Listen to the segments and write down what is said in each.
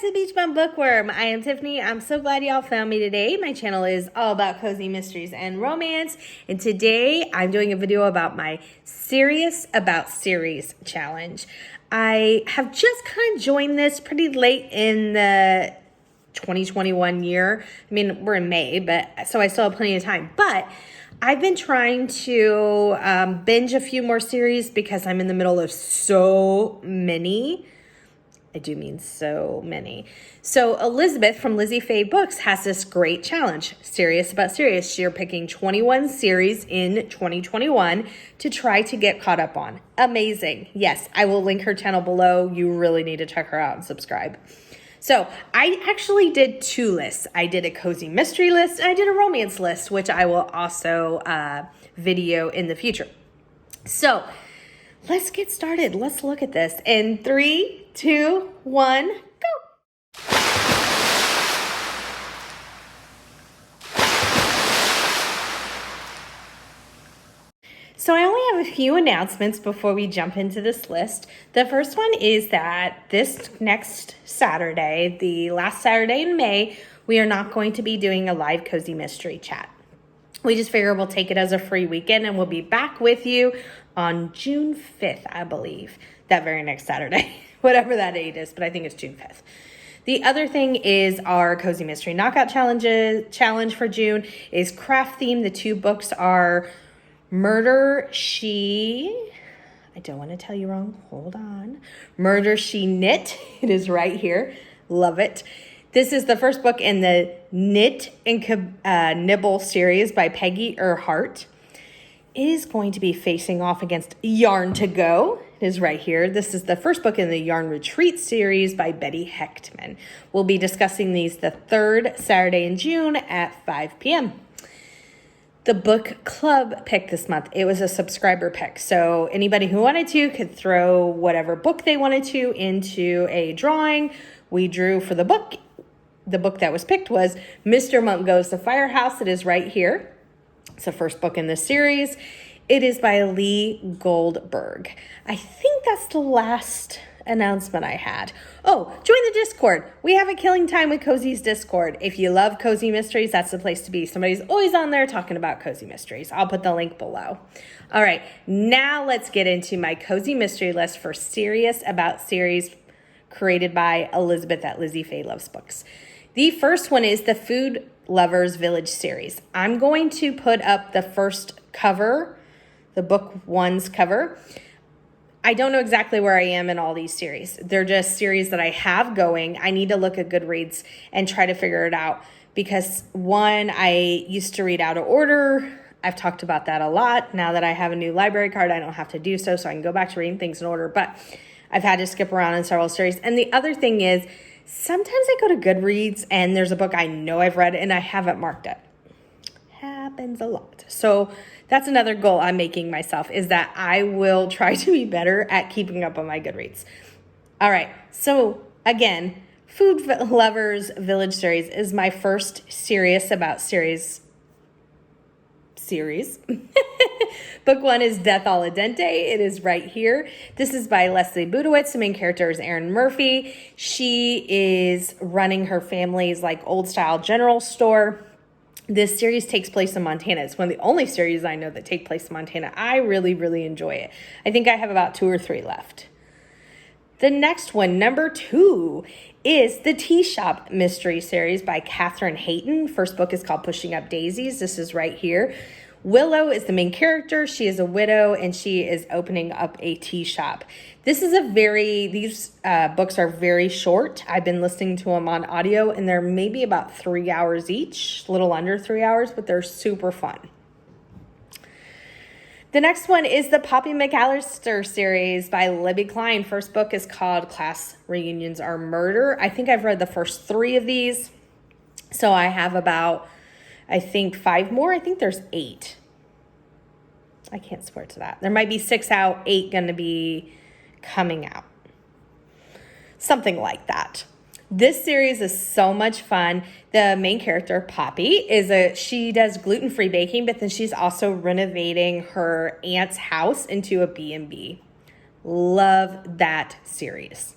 back to the Beach Bum Bookworm. I am Tiffany. I'm so glad y'all found me today. My channel is all about cozy mysteries and romance. And today I'm doing a video about my Serious About Series challenge. I have just kind of joined this pretty late in the 2021 year. I mean, we're in May, but so I still have plenty of time. But I've been trying to binge a few more series because I'm in the middle of so many. I do mean so many. So Elizabeth from Lizziefayelovesbooks has this great challenge, Serious About Series. You're picking 21 series in 2021 to try to get caught up on. Amazing. Yes, I will link her channel below. You really need to check her out and subscribe. So I actually did two lists. I did a cozy mystery list and I did a romance list, which I will also video in the future. So let's get started. Let's look at this in 3, 2, 1, go. So I only have a few announcements before we jump into this list. The first one is that this next Saturday, the last Saturday in May, we are not going to be doing a live cozy mystery chat. We just figure we'll take it as a free weekend and we'll be back with you on June 5th, I believe, that very next Saturday, whatever that date is, but I think it's June 5th. The other thing is our Cozy Mystery Knockout challenge for June is craft themed. The two books are Murder, I don't want to tell you wrong, hold on. Murder, She Knit, it is right here, love it. This is the first book in the Knit and Nibble series by Peggy Earhart. It is going to be facing off against Yarn to Go. It is right here. This is the first book in the Yarn Retreat series by Betty Hechtman. We'll be discussing these the third Saturday in June at 5 p.m. The book club pick this month, it was a subscriber pick. So anybody who wanted to could throw whatever book they wanted to into a drawing. We drew for the book. The book that was picked was Mr. Monk Goes to Firehouse. It is right here. It's the first book in this series. It is by Lee Goldberg. I think that's the last announcement I had. Oh, join the Discord. We have a Killing Time with Cozy's Discord. If you love cozy mysteries, that's the place to be. Somebody's always on there talking about cozy mysteries. I'll put the link below. All right, now let's get into my cozy mystery list for Serious About Series created by Elizabeth at Lizziefayelovesbooks. The first one is the Food Lovers Village series. I'm going to put up the first cover, the book one's cover. I don't know exactly where I am in all these series. They're just series that I have going. I need to look at Goodreads and try to figure it out because one, I used to read out of order. I've talked about that a lot. Now that I have a new library card, I don't have to do so I can go back to reading things in order, but I've had to skip around in several series. And the other thing is, sometimes I go to Goodreads and there's a book I know I've read and I haven't marked it. Happens a lot. So that's another goal I'm making myself is that I will try to be better at keeping up on my Goodreads. All right. So again, Food Lovers Village series is my first Serious About series. Book one is Death Olidente. It is right here. This is by Leslie Budowitz. The main character is Erin Murphy. She is running her family's like old style general store. This series takes place in Montana. It's one of the only series I know that take place in Montana. I really, really enjoy it. I think I have about 2 or 3 left. The next one, number 2, is the Tea Shop Mystery Series by Catherine Hayton. First book is called Pushing Up Daisies. This is right here. Willow is the main character. She is a widow and she is opening up a tea shop. These books are very short. I've been listening to them on audio and they're maybe about 3 hours each, a little under 3 hours, but they're super fun. The next one is the Poppy McCallister series by Libby Klein. First book is called Class Reunions Are Murder. I think I've read the first 3 of these. So I have about, I think 5 more. I think there's 8. I can't swear to that. There might be 6 out, 8 going to be coming out. Something like that. This series is so much fun. The main character, Poppy, she does gluten-free baking, but then she's also renovating her aunt's house into a B&B. Love that series.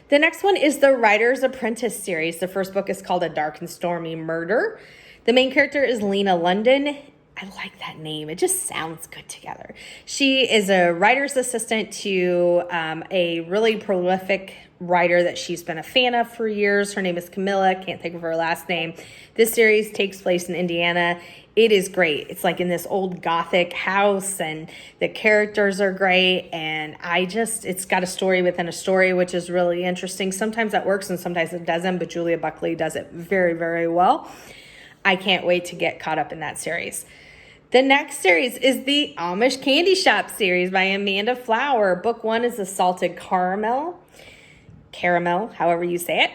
The next one is the Writer's Apprentice series. The first book is called A Dark and Stormy Murder. The main character is Lena London. I like that name. It just sounds good together. She is a writer's assistant to a really prolific writer that she's been a fan of for years. Her name is Camilla. Can't think of her last name. This series takes place in Indiana. It is great. It's like in this old Gothic house, and the characters are great. And it's got a story within a story, which is really interesting. Sometimes that works and sometimes it doesn't, but Julia Buckley does it very, very well. I can't wait to get caught up in that series. The next series is the Amish Candy Shop series by Amanda Flower. Book 1 is the Salted Caramel, however you say it.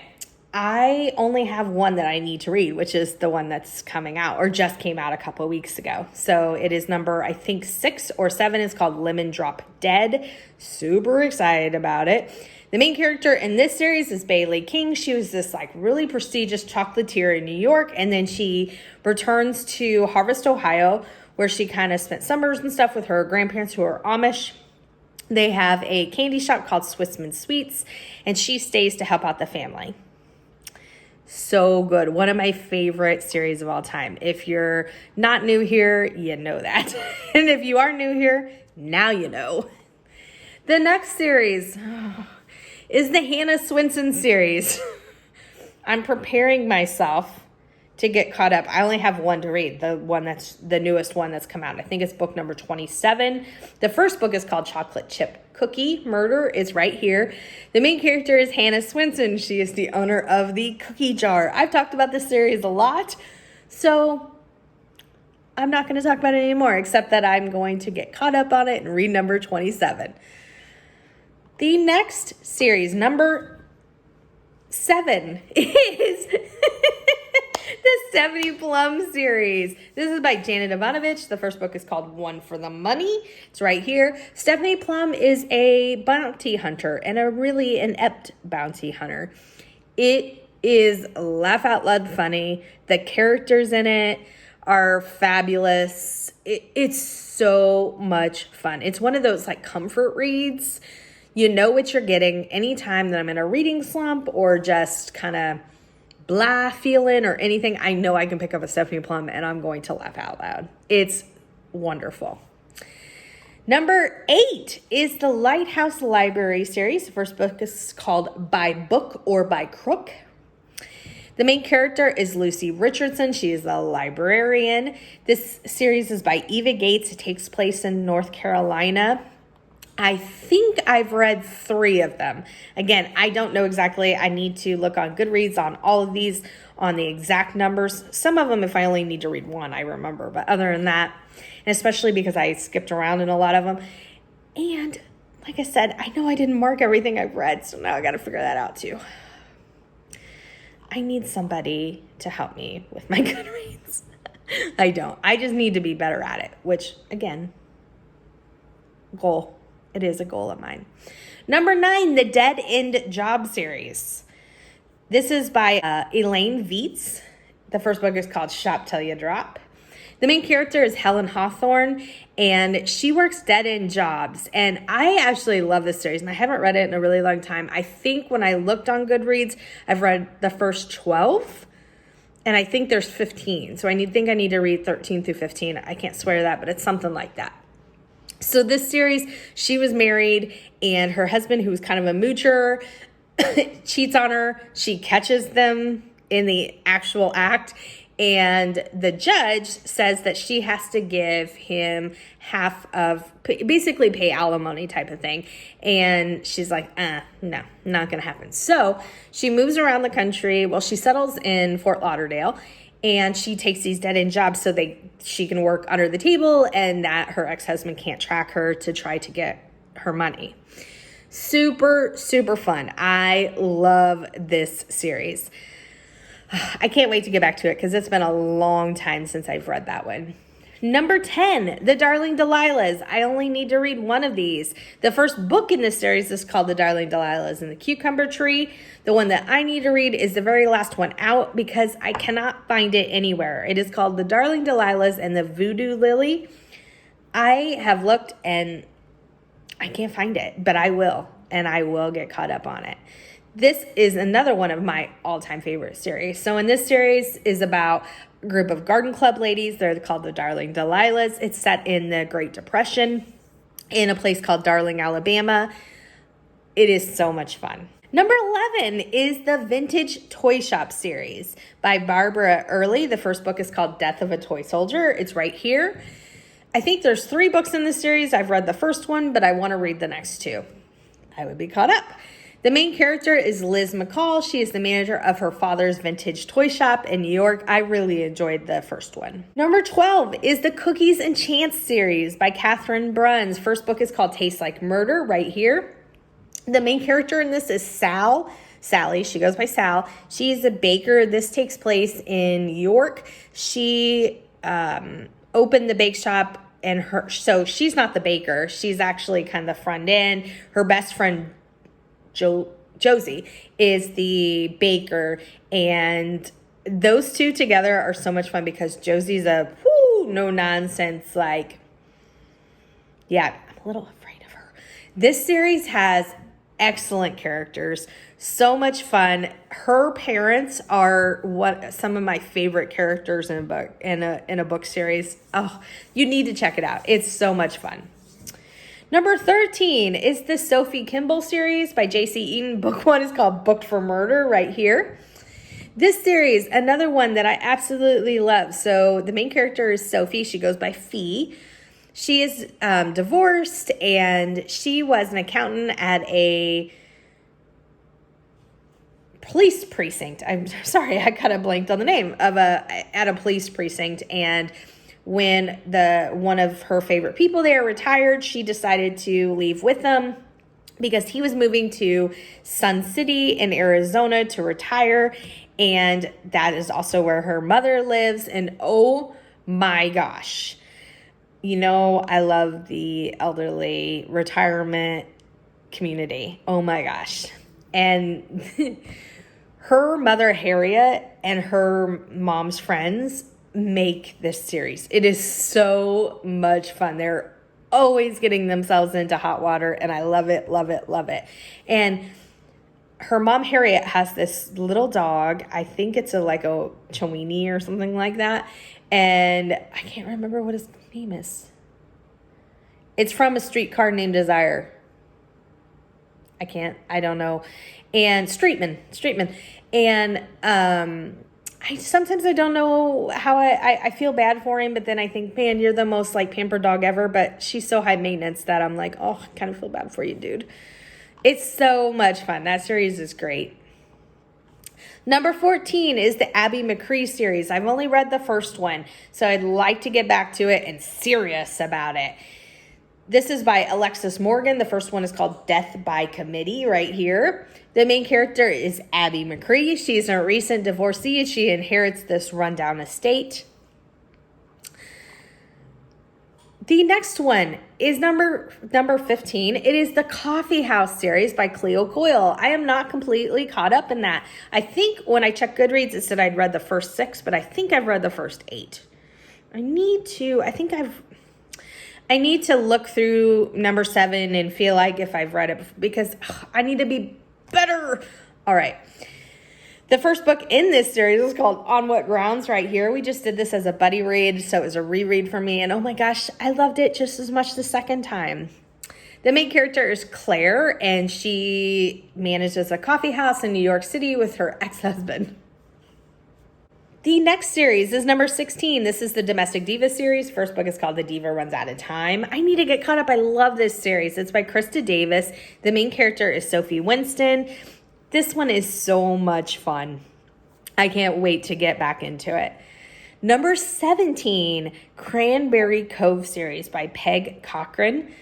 I only have one that I need to read, which is the one that's coming out or just came out a couple of weeks ago. So it is number, I think 6 or 7. It's called Lemon Drop Dead. Super excited about it. The main character in this series is Bailey King. She was this like really prestigious chocolatier in New York, and then she returns to Harvest, Ohio, where she kind of spent summers and stuff with her grandparents who are Amish. They have a candy shop called Swissman Sweets, and she stays to help out the family. So good. One of my favorite series of all time. If you're not new here, you know that. And if you are new here, now you know. The next series is the Hannah Swanson series. I'm preparing myself to get caught up. I only have one to read, the one that's the newest one that's come out. I think it's book number 27. The first book is called Chocolate Chip Cookie Murder. It's right here. The main character is Hannah Swanson. She is the owner of the cookie jar. I've talked about this series a lot, so I'm not going to talk about it anymore, except that I'm going to get caught up on it and read number 27. The next series, number 7, is the Stephanie Plum series. This is by Janet Ivanovich. The first book is called One for the Money. It's right here. Stephanie Plum is a bounty hunter, and a really inept bounty hunter. It is laugh out loud funny. The characters in it are fabulous. It's so much fun. It's one of those like comfort reads. You know what you're getting anytime that I'm in a reading slump or just kind of blah feeling or anything. I know I can pick up a Stephanie Plum and I'm going to laugh out loud. It's wonderful. Number 8 is the Lighthouse Library series. The first book is called By Book or By Crook. The main character is Lucy Richardson. She is a librarian. This series is by Eva Gates. It takes place in North Carolina. I think I've read 3 of them. Again, I don't know exactly. I need to look on Goodreads on all of these, on the exact numbers. Some of them, if I only need to read one, I remember. But other than that, and especially because I skipped around in a lot of them. And like I said, I know I didn't mark everything I've read, so now I got to figure that out too. I need somebody to help me with my Goodreads. I don't. I just need to be better at it, which, again, goal. It is a goal of mine. Number 9, the Dead End Job series. This is by Elaine Viets. The first book is called Shop Till You Drop. The main character is Helen Hawthorne, and she works dead-end jobs. And I actually love this series, and I haven't read it in a really long time. I think when I looked on Goodreads, I've read the first 12, and I think there's 15. So I think I need to read 13 through 15. I can't swear that, but it's something like that. So this series, she was married, and her husband, who's kind of a moocher, cheats on her. She catches them in the actual act, and the judge says that she has to give him half of, basically pay alimony type of thing. And she's like, no, not going to happen. So she moves around the country. Well, she settles in Fort Lauderdale, and she takes these dead-end jobs so she can work under the table and that her ex-husband can't track her to try to get her money. Super, super fun. I love this series. I can't wait to get back to it because it's been a long time since I've read that one. Number 10, The Darling Delilahs. I only need to read one of these. The first book in this series is called The Darling Delilahs and the Cucumber Tree. The one that I need to read is the very last one out because I cannot find it anywhere. It is called The Darling Delilahs and the Voodoo Lily. I have looked and I can't find it, but I will, and I will get caught up on it. This is another one of my all-time favorite series. So in this series is about a group of garden club ladies. They're called the Darling Delilahs. It's set in the Great Depression in a place called Darling, Alabama. It is so much fun. Number 11 is the Vintage Toy Shop series by Barbara Early. The first book is called Death of a Toy Soldier. It's right here. I think there's 3 books in this series. I've read the first one, but I want to read the next 2. I would be caught up. The main character is Liz McCall. She is the manager of her father's vintage toy shop in New York. I really enjoyed the first one. Number 12 is the Cookies and Chants series by Catherine Bruns. First book is called Tastes Like Murder, right here. The main character in this is Sally. She goes by Sal. She's a baker. This takes place in New York. She opened the bake shop, and so she's not the baker. She's actually kind of the front end. Her best friend Josie is the baker, and those two together are so much fun because Josie's a no nonsense, like, yeah, I'm a little afraid of her. This series has excellent characters, so much fun. Her parents are some of my favorite characters in a book, in a book series. Oh, you need to check it out. It's so much fun. Number 13 is the Sophie Kimball series by J.C. Eaton. Book 1 is called Booked for Murder, right here. This series, another one that I absolutely love. So the main character is Sophie. She goes by Fee. She is divorced, and she was an accountant at a police precinct. I'm sorry, I kind of blanked on the name of at a police precinct, and when one of her favorite people there retired, she decided to leave with them because he was moving to Sun City in Arizona to retire. And that is also where her mother lives. And oh my gosh, I love the elderly retirement community. Oh my gosh. And her mother, Harriet, and her mom's friends make this series. It is so much fun. They're always getting themselves into hot water, and I love it, love it, love it. And her mom, Harriet, has this little dog. I think it's like a Chiweenie or something like that. And I can't remember what his name is. It's from A Streetcar Named Desire. I don't know. And Streetman. And sometimes I don't know how I feel bad for him, but then I think, man, you're the most like pampered dog ever. But she's so high maintenance that I'm like, oh, I kind of feel bad for you, dude. It's so much fun. That series is great. Number 14 is the Abby McCree series. I've only read the first one, so I'd like to get back to it and serious about it. This is by Alexis Morgan. The first one is called Death by Committee, right here. The main character is Abby McCree. She's a recent divorcee. She inherits this rundown estate. The next one is number 15. It is the Coffee House series by Cleo Coyle. I am not completely caught up in that. I think when I checked Goodreads, it said I'd read the first 6, but I think I've read the first 8. I need to look through number 7 and feel like if I've read it because I need to be better. All right. The first book in this series is called On What Grounds, right here. We just did this as a buddy read, so it was a reread for me. And oh my gosh, I loved it just as much the second time. The main character is Claire, and she manages a coffee house in New York City with her ex-husband. The next series is number 16. This is the Domestic Diva series. First book is called The Diva Runs Out of Time. I need to get caught up. I love this series. It's by Krista Davis. The main character is Sophie Winston. This one is so much fun. I can't wait to get back into it. Number 17, Cranberry Cove series by Peg Cochran.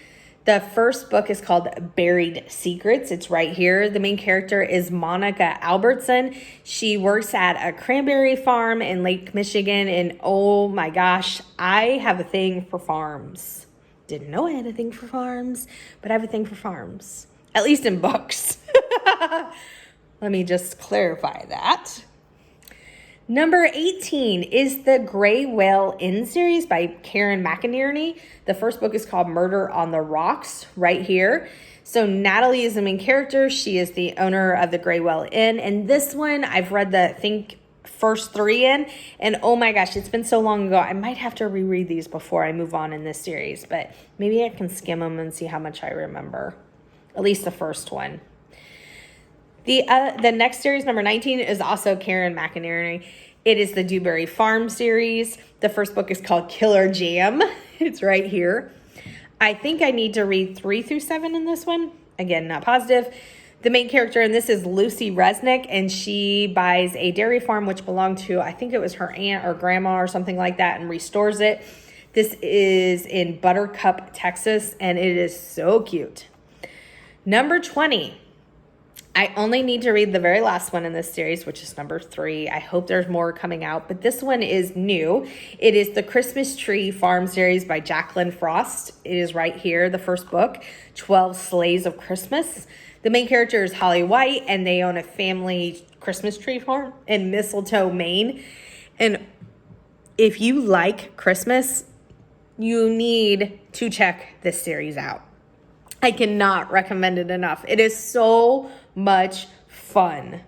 The first book is called Buried Secrets. It's right here. The main character is Monica Albertson. She works at a cranberry farm in Lake Michigan. And oh my gosh, I have a thing for farms. Didn't know I had a thing for farms, but I have a thing for farms. At least in books. Let me just clarify that. Number 18 is the Gray Whale Inn series by Karen McInerney. The first book is called Murder on the Rocks, right here. So Natalie is the main character. She is the owner of the Graywell Inn. And this one, I've read the, I think, first 3 in, and oh my gosh, it's been so long ago. I might have to reread these before I move on in this series, but maybe I can skim them and see how much I remember. At least the first one. The next series, number 19, is also Karen McInerney. It is the Dewberry Farm series. The first book is called Killer Jam. It's right here. I think I need to read 3 through 7 in this one. Again, not positive. The main character in this is Lucy Resnick, and she buys a dairy farm which belonged to, I think it was her aunt or grandma or something like that, and restores it. This is in Buttercup, Texas, and it is so cute. Number 20. I only need to read the very last one in this series, which is number 3. I hope there's more coming out, but this one is new. It is the Christmas Tree Farm series by Jacqueline Frost. It is right here, the first book, 12 Sleighs of Christmas. The main character is Holly White, and they own a family Christmas tree farm in Mistletoe, Maine. And if you like Christmas, you need to check this series out. I cannot recommend it enough. It is so much fun.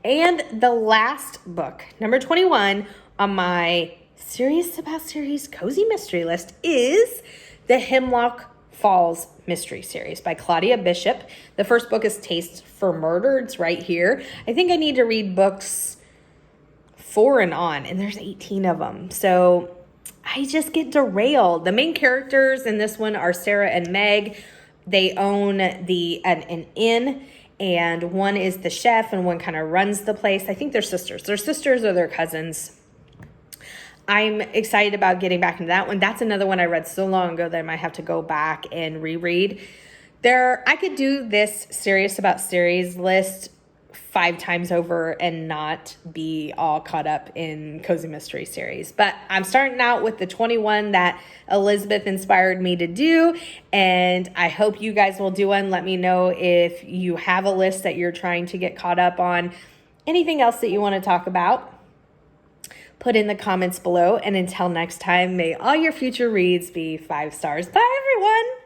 And the last book, number 21 on my Serious About Series Cozy Mystery list, is the Hemlock Falls mystery series by Claudia Bishop. The first book is Taste for Murder. It's right here. I think I need to read books 4 and on, and there's 18 of them. So I just get derailed. The main characters in this one are Sarah and Meg. They own an inn, and one is the chef and one kind of runs the place. I think they're sisters. They're sisters or they're cousins. I'm excited about getting back into that one. That's another one I read so long ago that I might have to go back and reread. I could do this Serious About Series list 5 times over and not be all caught up in Cozy Mystery series. But I'm starting out with the 21 that Elizabeth inspired me to do, and I hope you guys will do one. Let me know if you have a list that you're trying to get caught up on. Anything else that you want to talk about, put in the comments below. And until next time, may all your future reads be 5 stars. Bye, everyone.